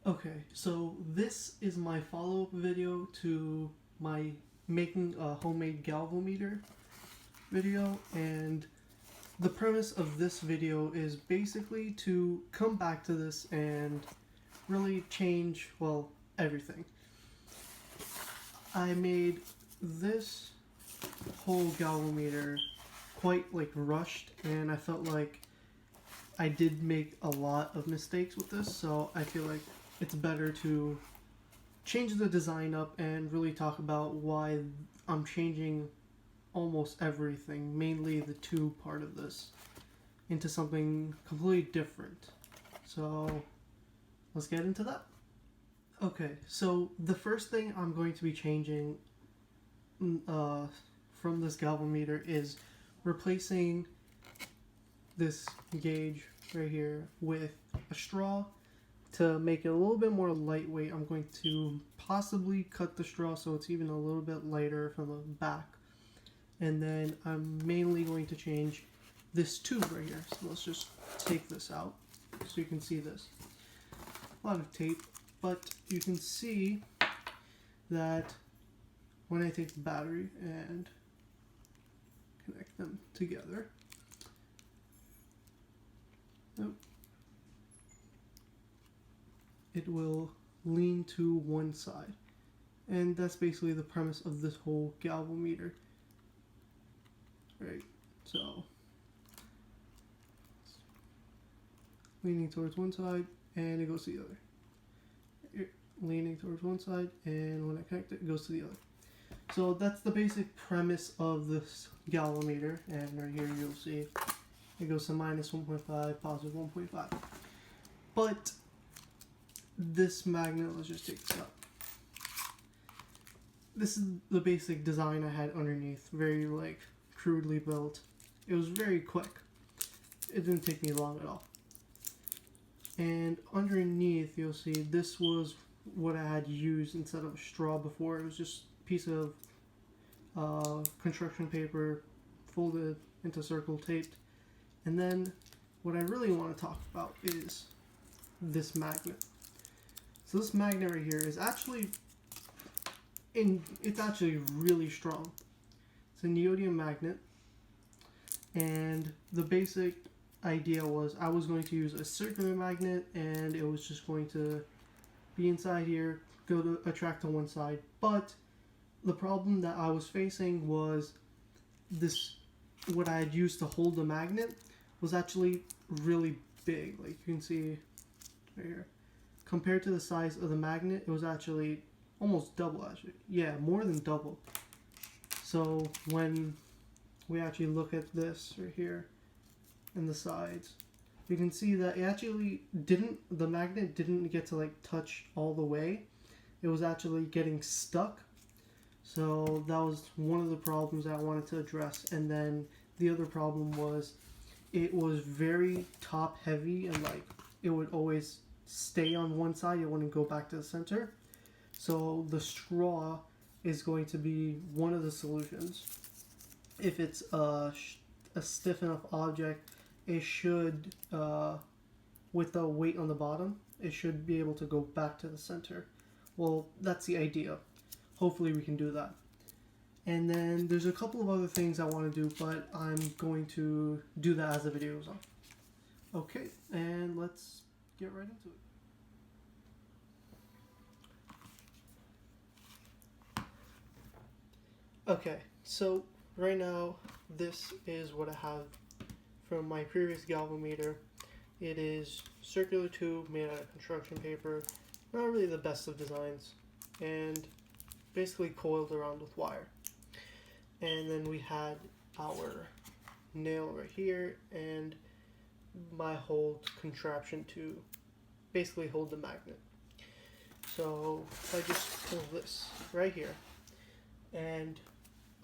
Okay, so this is my follow-up video to my making a homemade galvanometer video, and the premise of this video is basically to come back to this and really change, well, everything. I made this whole galvanometer quite rushed, and I felt like I did make a lot of mistakes with this, so I feel like it's better to change the design up and really talk about why I'm changing almost everything, mainly the tube part of this, into something completely different. So let's get into that. Okay, so the first thing I'm going to be changing from this galvanometer is replacing this gauge right here with a straw. To make it a little bit more lightweight, I'm going to possibly cut the straw so it's even a little bit lighter from the back. And then I'm mainly going to change this tube right here. So let's just take this out so you can see this. A lot of tape, but you can see that when I take the battery and connect them together, it will lean to one side. And that's basically the premise of this whole galvanometer. Right, so leaning towards one side and it goes to the other. Here, leaning towards one side, and when I connect it, it goes to the other. So that's the basic premise of this galvanometer, and right here you'll see it goes to minus 1.5, positive 1.5. But this magnet, let's just take this out. This is the basic design I had underneath, very crudely built. It was very quick. It didn't take me long at all. And underneath you'll see this was what I had used instead of a straw before. It was just a piece of construction paper folded into circle, taped. And then what I really want to talk about is this magnet. So this magnet right here is actually it's actually really strong. It's a neodymium magnet, and the basic idea was I was going to use a circular magnet, and it was just going to be inside here, go to attract to one side. But the problem that I was facing was this, what I had used to hold the magnet was actually really big. Like you can see right here. Compared to the size of the magnet, it was actually almost double, actually. Yeah, more than double. So when we actually look at this right here and the sides, you can see that it actually the magnet didn't get to touch all the way. It was actually getting stuck. So that was one of the problems that I wanted to address. And then the other problem was it was very top heavy, and it would always stay on one side. It wouldn't go back to the center. So the straw is going to be one of the solutions. If it's a stiff enough object, it should, with the weight on the bottom, it should be able to go back to the center. Well, that's the idea. Hopefully we can do that. And then there's a couple of other things I want to do, but I'm going to do that as the video goes on. Okay, and let's get right into it. Okay, so right now this is what I have from my previous galvanometer. It is circular tube made out of construction paper, not really the best of designs, and basically coiled around with wire. And then we had our nail right here and my whole contraption to basically hold the magnet. So if I just pull this right here, and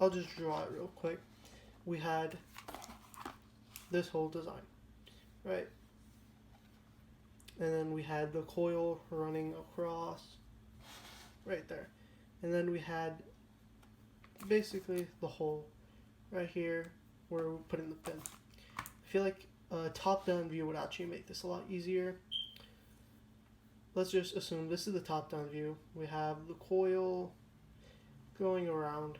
I'll just draw it real quick. We had this whole design, right? And then we had the coil running across right there. And then we had basically the hole right here where we put in the pin. I feel like a top-down view would actually make this a lot easier. let's just assume this is the top-down view. We have the coil going around,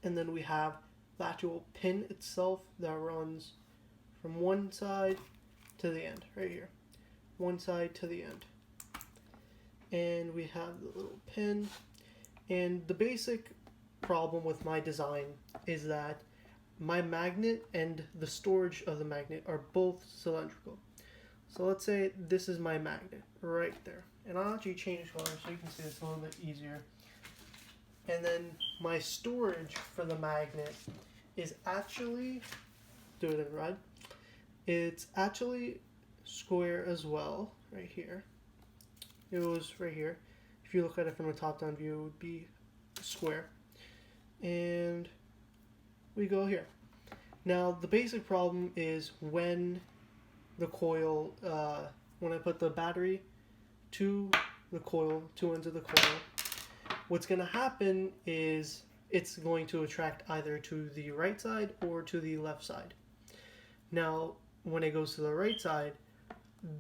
and then we have the actual pin itself that runs from one side to the end, right here. One side to the end. And we have the little pin. And the basic problem with my design is that my magnet and the storage of the magnet are both cylindrical. So let's say this is my magnet right there. And I'll actually change color so you can see this a little bit easier. And then my storage for the magnet is actually, do it in red, it's actually square as well, right here. It was right here. If you look at it from a top-down view, it would be square. And we go here. Now, the basic problem is when the coil, when I put the battery to the coil, two ends of the coil, what's going to happen is it's going to attract either to the right side or to the left side. Now, when it goes to the right side,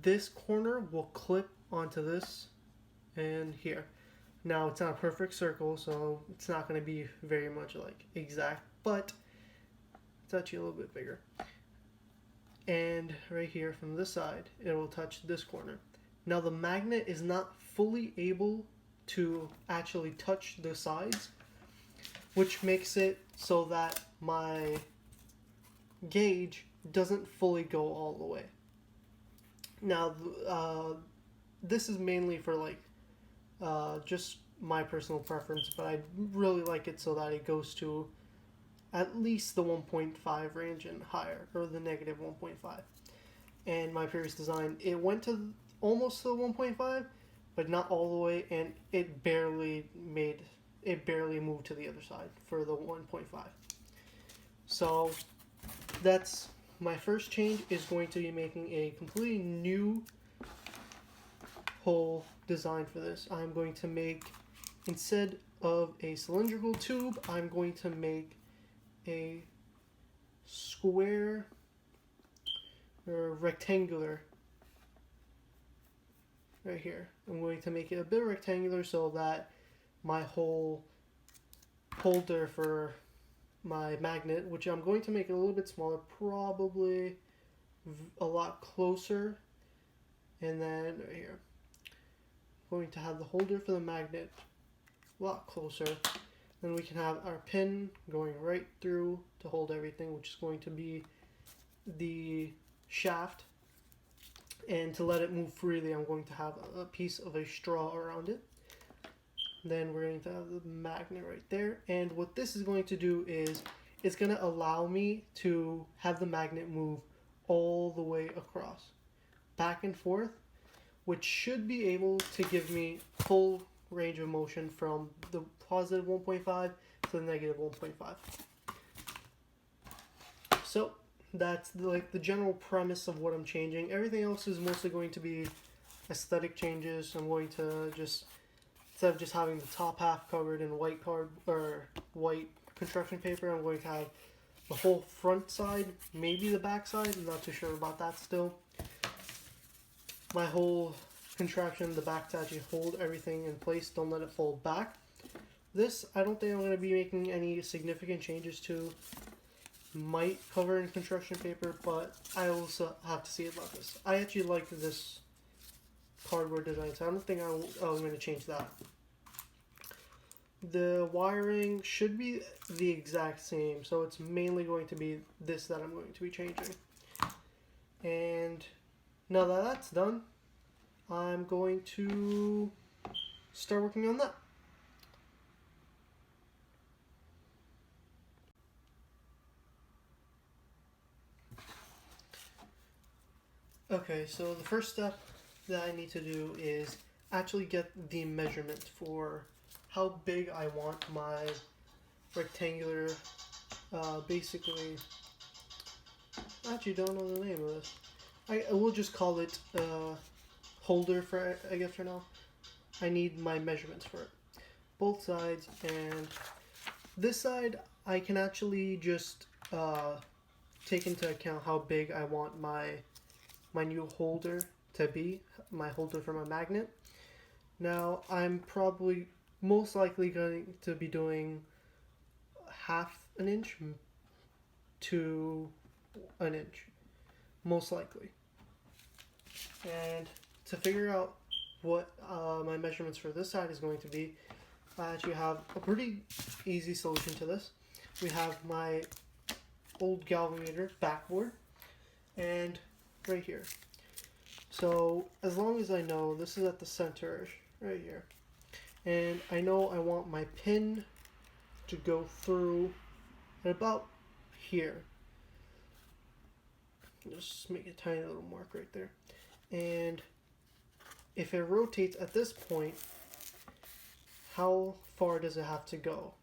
this corner will clip onto this and here. Now, it's not a perfect circle, so it's not going to be very much like exact, but it's actually a little bit bigger. And right here from this side, it will touch this corner. Now, the magnet is not fully able to actually touch the sides, which makes it so that my gauge doesn't fully go all the way. Now, this is mainly for like just my personal preference, but I really like it so that it goes to at least the 1.5 range and higher, or the negative 1.5. And my previous design, it went to almost to the 1.5, but not all the way, and it barely moved to the other side for the 1.5. So that's my first change, is going to be making a completely new whole design for this. I'm going to make, instead of a cylindrical tube, I'm going to make a square or rectangular right here. I'm going to make it a bit rectangular so that my whole holder for my magnet, which I'm going to make it a little bit smaller, probably a lot closer, and then right here, I'm going to have the holder for the magnet a lot closer. Then we can have our pin going right through to hold everything, which is going to be the shaft. And to let it move freely, I'm going to have a piece of a straw around it. Then we're going to have the magnet right there. And what this is going to do is it's going to allow me to have the magnet move all the way across, back and forth, which should be able to give me full range of motion from the positive 1.5 to the negative 1.5. So that's like the general premise of what I'm changing. Everything else is mostly going to be aesthetic changes. I'm going to just, instead of just having the top half covered in white white construction paper, I'm going to have the whole front side, maybe the back side. I'm not too sure about that still. My whole contraption, the back to actually hold everything in place, don't let it fold back. This, I don't think I'm going to be making any significant changes to. Might cover in construction paper, but I also have to see about this. I actually like this cardboard design, so I don't think I'm going to change that. The wiring should be the exact same, so it's mainly going to be this that I'm going to be changing. And now that that's done, I'm going to start working on that. Okay, so the first step that I need to do is actually get the measurement for how big I want my rectangular, basically, I actually don't know the name of this. I will just call it holder for, I guess, for now. I need my measurements for it. Both sides, and this side I can actually just take into account how big I want my new holder to be, my holder for my magnet. Now I'm probably most likely going to be doing half an inch to an inch, most likely. And to figure out what my measurements for this side is going to be, I actually have a pretty easy solution to this. We have my old galvanometer backboard, and right here. So as long as I know this is at the center right here, and I know I want my pin to go through at about here. Just make a tiny little mark right there. And if it rotates at this point, how far does it have to go?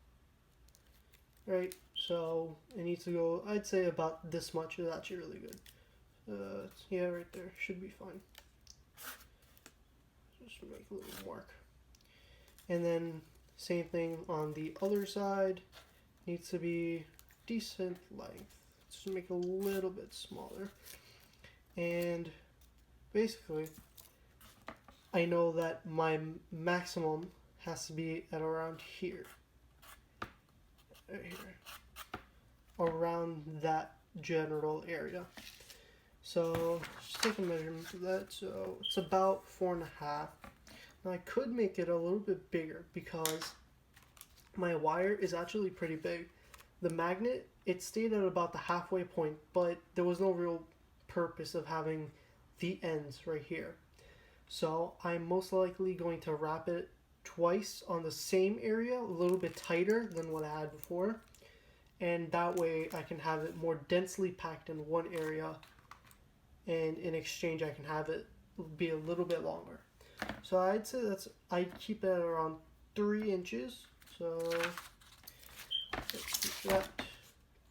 Right, so it needs to go, I'd say about this much is actually really good. Yeah, right there, should be fine. Just make a little mark. And then same thing on the other side, needs to be decent length. Just make it a little bit smaller. And basically, I know that my maximum has to be at around here. Right here. Around that general area. So just take a measurement of that. So it's about 4.5. Now I could make it a little bit bigger because my wire is actually pretty big. The magnet, it stayed at about the halfway point, but there was no real purpose of having the ends right here. So I'm most likely going to wrap it twice on the same area, a little bit tighter than what I had before. And that way I can have it more densely packed in one area, and in exchange I can have it be a little bit longer. So I'd say I'd keep it at around 3 inches. So let's keep that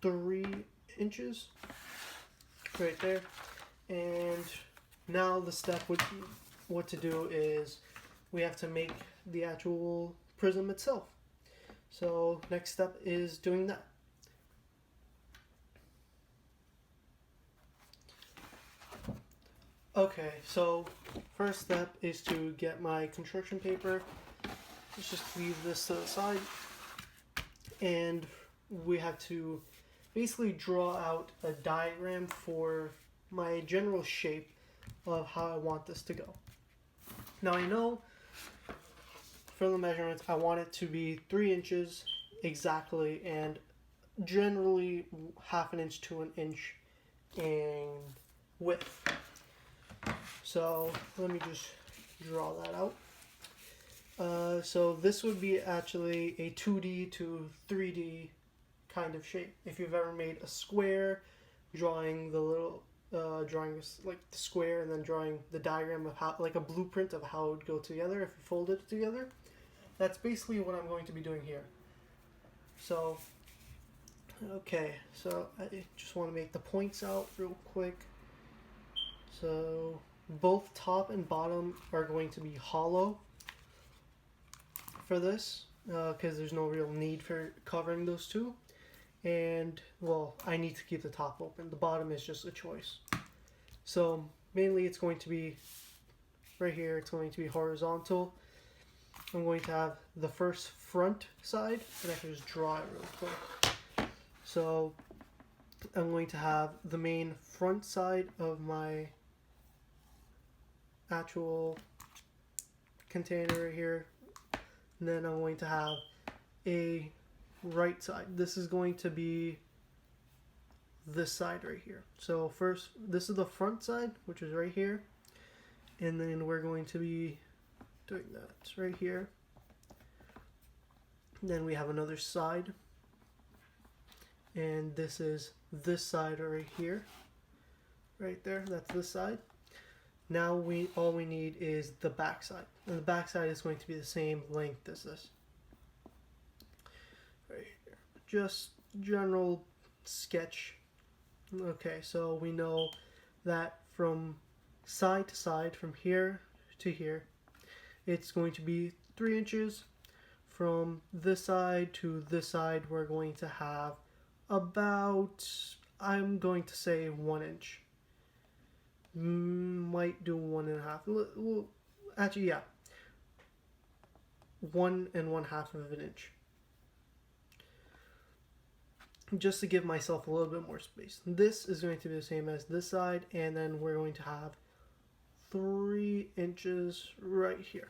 3 inches right there. And now the step what to do is we have to make the actual prism itself. So next step is doing that. Okay, so first step is to get my construction paper. Let's just leave this to the side. And we have to basically draw out a diagram for my general shape of how I want this to go. Now I know from the measurements I want it to be 3 inches exactly, and generally half an inch to an inch in width. So let me just draw that out. So this would be actually a 2D to 3D kind of shape. If you've ever made a square, drawing the little, drawing like the square and then drawing the diagram of how, like a blueprint of how it would go together if you fold it together. That's basically what I'm going to be doing here. So, okay, so I just want to make the points out real quick. So both top and bottom are going to be hollow for this because there's no real need for covering those two. And well, I need to keep the top open. The bottom is just a choice. So mainly it's going to be right here, it's going to be horizontal. I'm going to have the first front side, and I can just draw it real quick. So I'm going to have the main front side of my actual container right here, and then I'm going to have a right side. This is going to be this side right here. So first, this is the front side, which is right here, and then we're going to be doing that right here. Then we have another side, and this is this side right here, right there. That's this side. Now all we need is the back side, and the back side is going to be the same length as this. Right here, just general sketch. Okay, so we know that from side to side, from here to here, it's going to be 3 inches. From this side to this side, we're going to have about, I'm going to say 1 inch. Might do 1.5. Well, actually, yeah, 1.5 of an inch, just to give myself a little bit more space. This is going to be the same as this side, and then we're going to have 3 inches right here.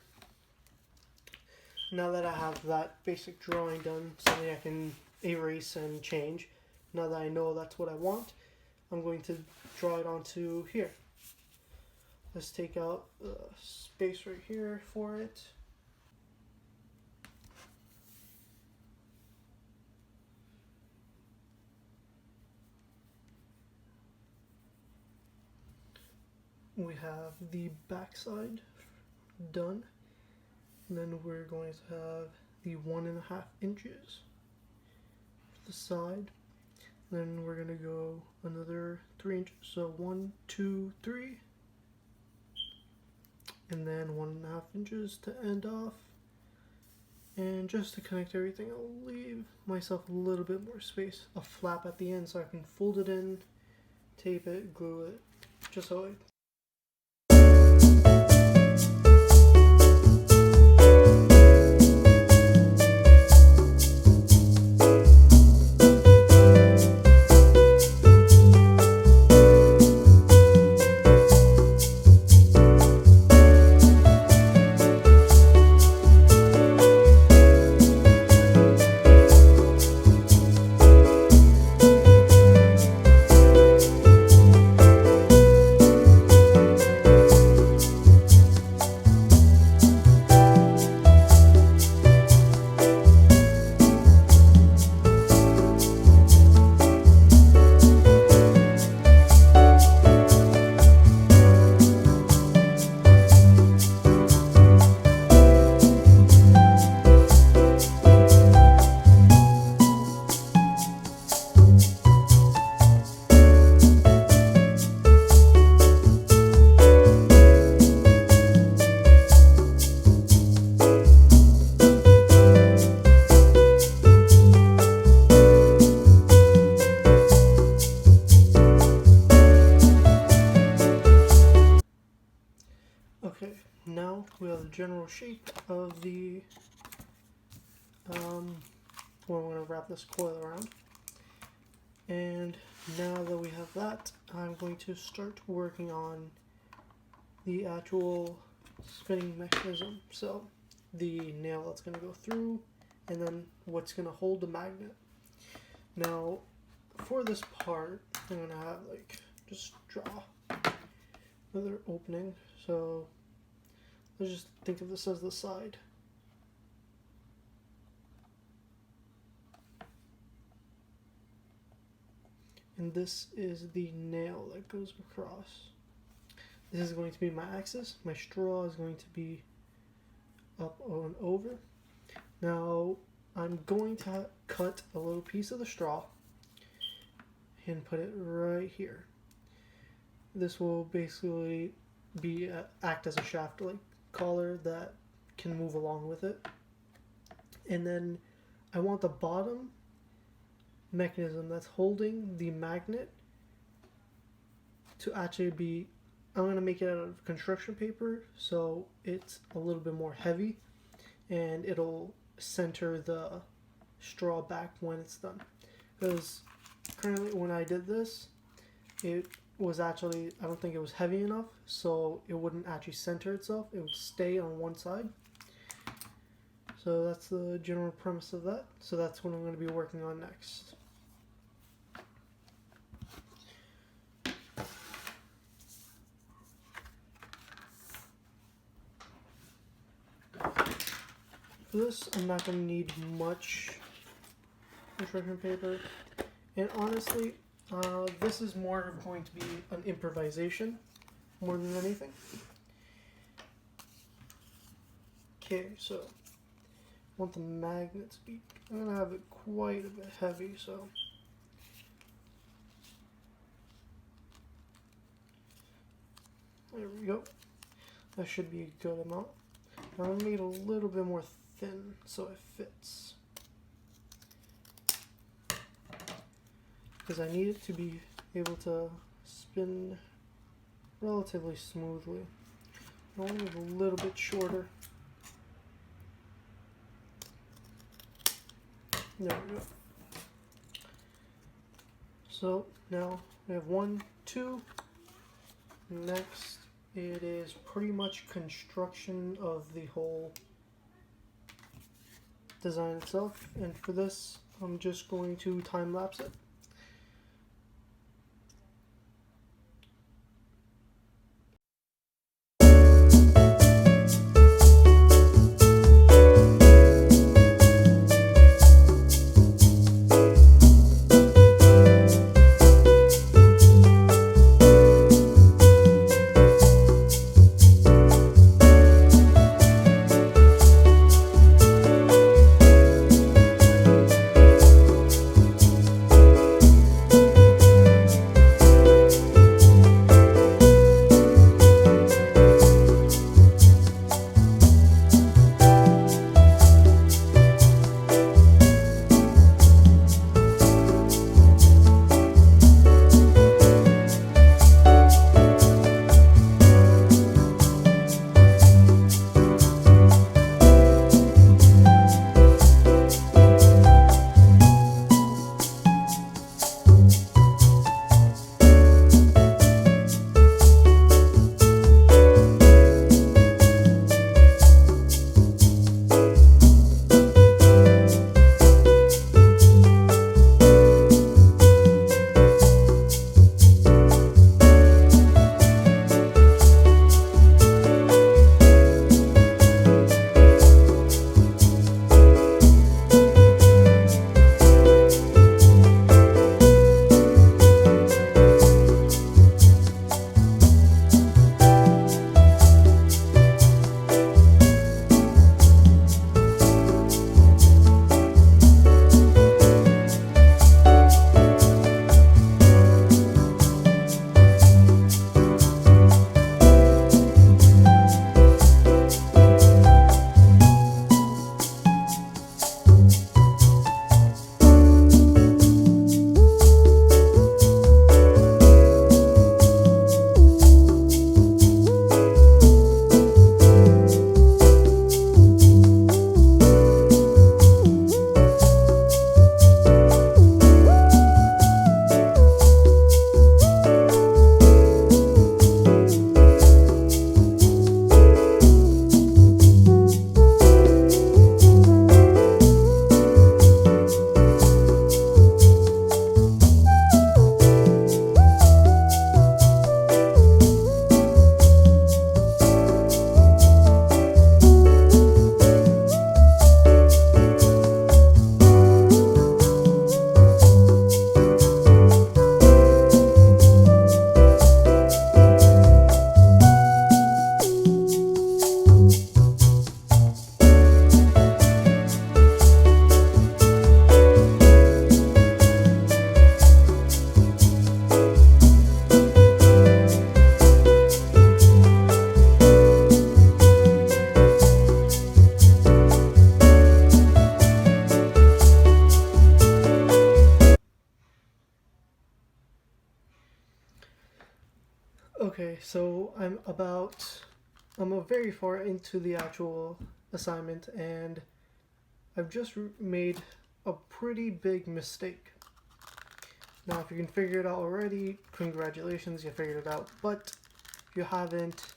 Now that I have that basic drawing done, something I can erase and change, now that I know that's what I want, I'm going to draw it onto here. Let's take out the space right here for it. We have the back side done, and then we're going to have the 1.5 inches for the side. Then we're going to go another 3 inches, so 1, 2, 3, and then 1.5 inches to end off. And just to connect everything, I'll leave myself a little bit more space, a flap at the end, so I can fold it in, tape it, glue it, just so I Okay, now we have the general shape of the, where we're going to wrap this coil around. And now that we have that, I'm going to start working on the actual spinning mechanism. So the nail that's going to go through, and then what's going to hold the magnet. Now, for this part, I'm going to have, like, just draw another opening. So let's just think of this as the side. And this is the nail that goes across. This is going to be my axis. My straw is going to be up and over. Now I'm going to cut a little piece of the straw and put it right here. This will basically be act as a shaft like collar that can move along with it. And then I want the bottom mechanism that's holding the magnet to actually be, I'm going to make it out of construction paper so it's a little bit more heavy and it'll center the straw back when it's done. Because currently when I did this, it was actually, I don't think it was heavy enough, so it wouldn't actually center itself. It would stay on one side. So that's the general premise of that. So that's what I'm going to be working on next. For this, I'm not going to need much construction paper. And honestly, this is more going to be an improvisation more than anything. Okay, so I want the magnet to be, I'm going to have it quite a bit heavy, so there we go. That should be a good amount. Now I'm going to make it a little bit more thin so it fits. Because I need it to be able to spin relatively smoothly. I want it a little bit shorter. There we go. So now we have 1, 2. Next, it is pretty much construction of the whole design itself. And for this, I'm just going to time lapse it. Okay, so I'm very far into the actual assignment, and I've just made a pretty big mistake. Now, if you can figure it out already, congratulations, you figured it out. But if you haven't,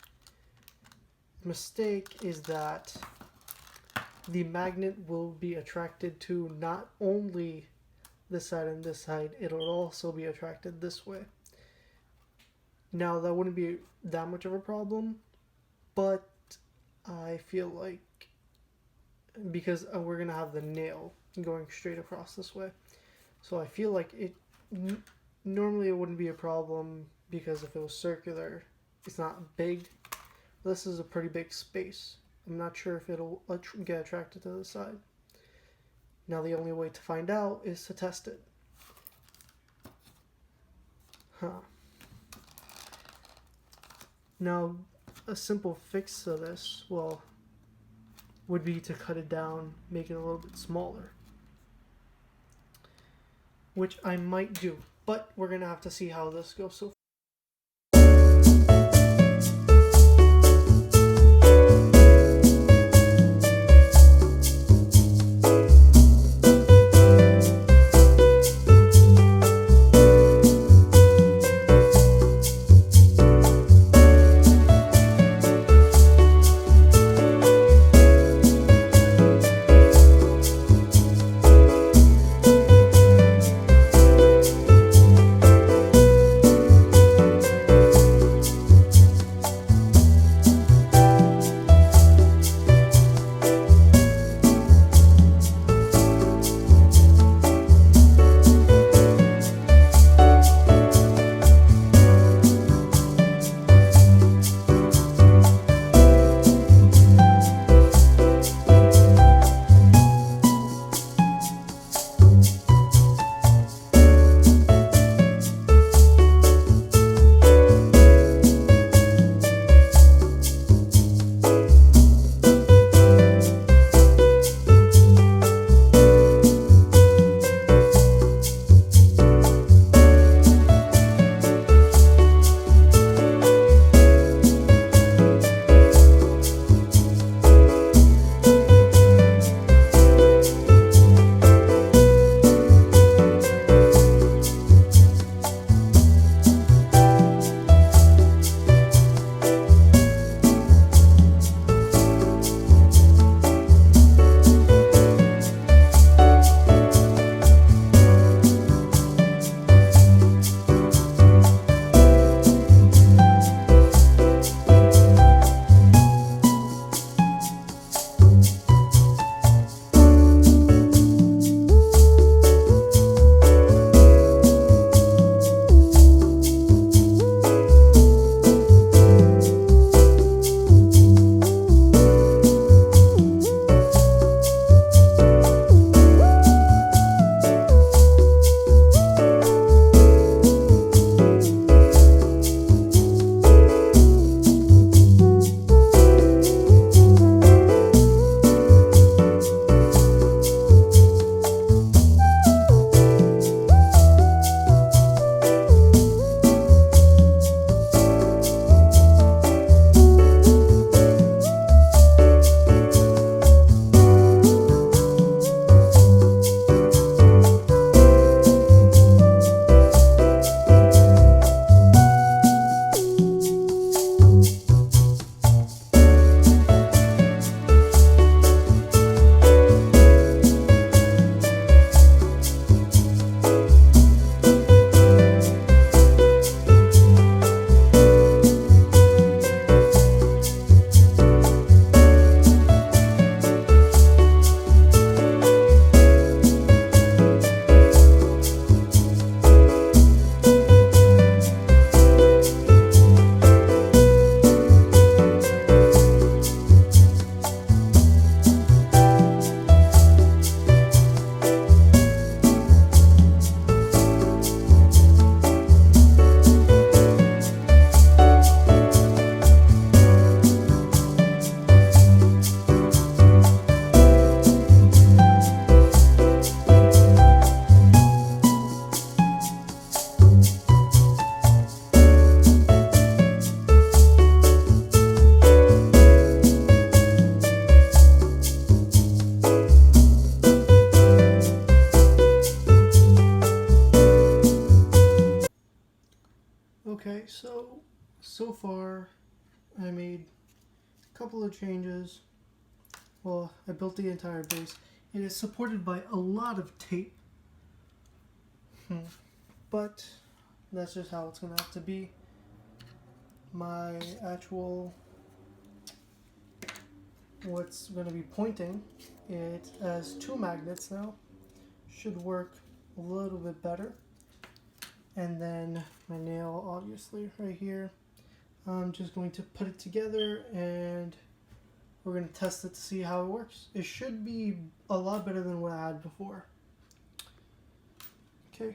the mistake is that the magnet will be attracted to not only this side and this side, it'll also be attracted this way. Now, that wouldn't be that much of a problem, but I feel like because we're going to have the nail going straight across this way, so I feel like normally it wouldn't be a problem because if it was circular, it's not big. This is a pretty big space. I'm not sure if it'll get attracted to the side. Now, the only way to find out is to test it. Now, a simple fix to this, well, would be to cut it down, make it a little bit smaller. Which I might do, but we're going to have to see how this goes so far. So far I made a couple of changes. Well, I built the entire base. It is supported by a lot of tape. But that's just how it's going to have to be. My actual, what's going to be pointing, it has 2 magnets now. Should work a little bit better. And then my nail, obviously, right here. I'm just going to put it together and we're going to test it to see how it works. It should be a lot better than what I had before. Okay.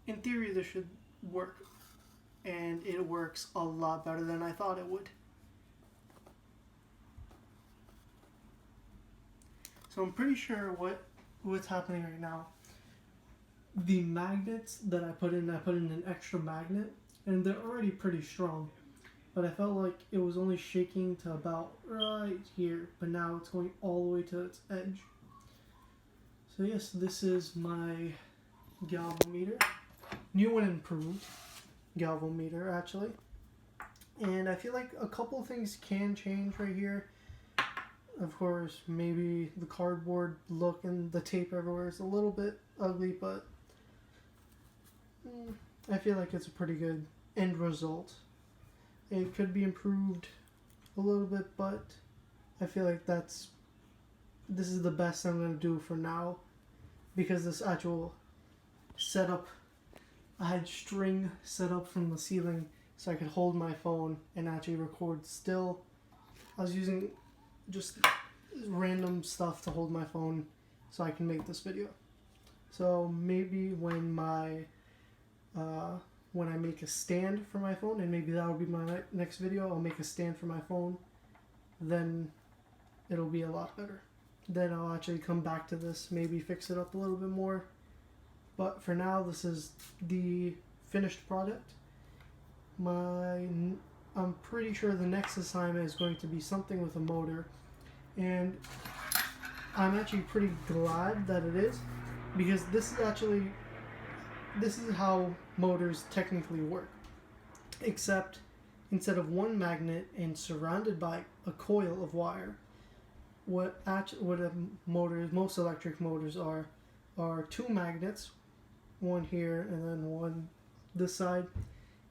In theory, this should work, and it works a lot better than I thought it would. So I'm pretty sure what's happening right now. The magnets that I put in an extra magnet, and they're already pretty strong, but I felt like it was only shaking to about right here, but now it's going all the way to its edge. So yes, this is my galvanometer. New and improved galvanometer, actually. And I feel like a couple things can change right here. Of course, maybe the cardboard look and the tape everywhere is a little bit ugly, but I feel like it's a pretty good end result. It could be improved a little bit, but I feel like this is the best I'm going to do for now, because this actual setup, I had string set up from the ceiling so I could hold my phone and actually record still. I was using just random stuff to hold my phone so I can make this video. So maybe when I make a stand for my phone, and maybe that will be my next video, I'll make a stand for my phone, then it'll be a lot better. Then I'll actually come back to this, maybe fix it up a little bit more. But for now, this is the finished product. I'm pretty sure the next assignment is going to be something with a motor. And I'm actually pretty glad that it is, because this is how motors technically work. Except instead of one magnet and surrounded by a coil of wire, what a motor, most electric motors are 2 magnets, one here and then one this side,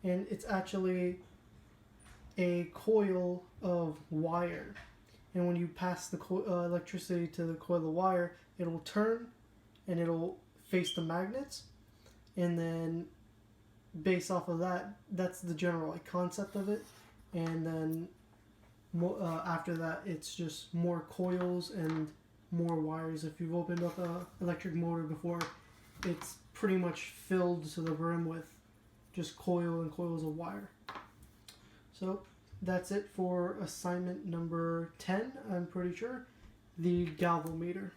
and it's actually a coil of wire, and when you pass the electricity to the coil of wire, it will turn and it'll face the magnets, and then based off of that, that's the general concept of it. And then after that, it's just more coils and more wires. If you've opened up an electric motor before, it's pretty much filled to the brim with just coil and coils of wire. So that's it for assignment number 10, I'm pretty sure, the galvanometer.